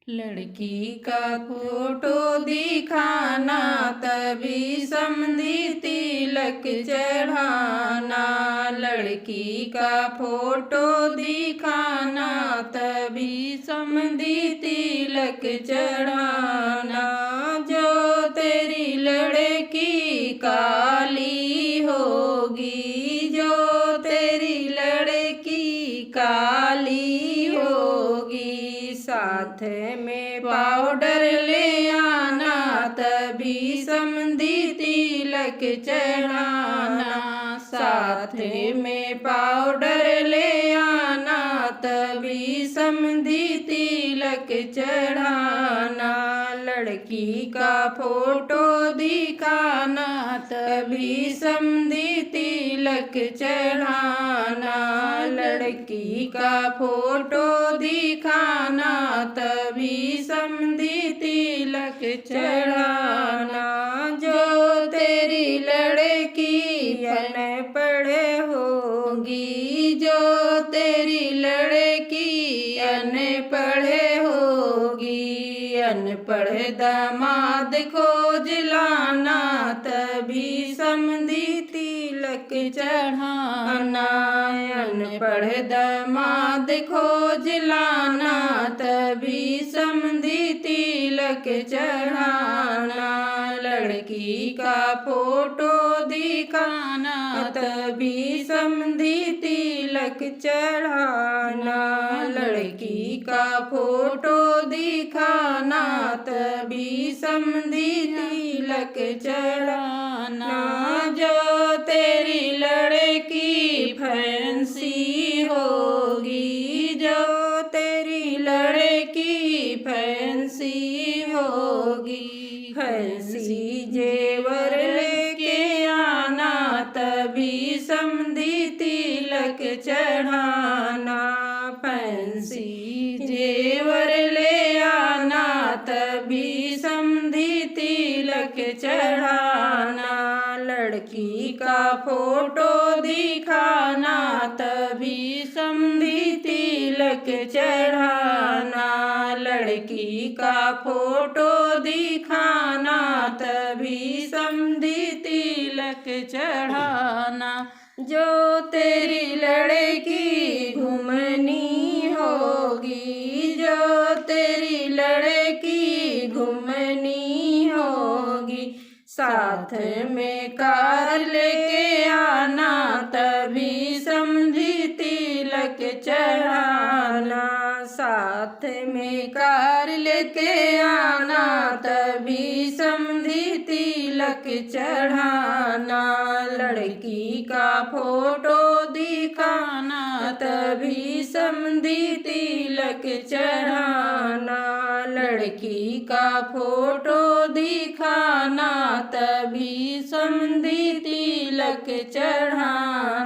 लड़की का फोटो दिखाना तभी समधी तिलक चढ़ाना। लड़की का फोटो दिखाना तभी समधी तिलक चढ़ाना। जो तेरी लड़की काली होगी, जो तेरी लड़की काली होगी, साथ में पाउडर ले आना तभी समधी तिलक चढ़ाना। साथ में पाउडर ले आना तभी समधी तिलक चढ़ाना। लड़की का फोटो दिखाना तभी समधी तिलक चढ़ाना। लड़की का फोटो दिखाना तभी समधी तिलक चढ़ाना। जो तेरी लड़की अनपढ़ होगी, जो तेरी लड़की अनपढ़ होगी, अनपढ़ दामाद खोज लाना तभी समधी तिलक चढ़ाना। अनपढ़ दामाद खोज लाना तभी समधी तिलक चढ़ाना। लड़की का फोटो दिखाना तभी समधी तिलक चढ़ाना। लड़की का फोटो दिखाना तभी समधी तिलक चढ़ाना। जो तेरी लड़की फैंसी होगी, जो तेरी लड़की फैंसी होगी, फैंसी जेवर लेके आना तभी समधी तिलक चढ़ाना। फैंसी जेवर ले आना तभी समधी तिलक चढ़ाना। लड़की का फोटो दिखाना तभी समधी तिलक चढ़ाना। लड़की का फोटो दिखाना तभी समधी तिलक चढ़ाना। जो तेरी लड़की घुमनी होगी, जो तेरी लड़की घुमनी होगी, साथ में कार लेके आना तभी समधी तिलक चढ़ाना। साथ में कार लेके आना तभी समधी तिलक चढ़ाना। लड़की का फोटो दिखाना तभी समधी तिलक चढ़ाना। लड़की का फोटो दिखाना तभी समधी तिलक चढ़ाना।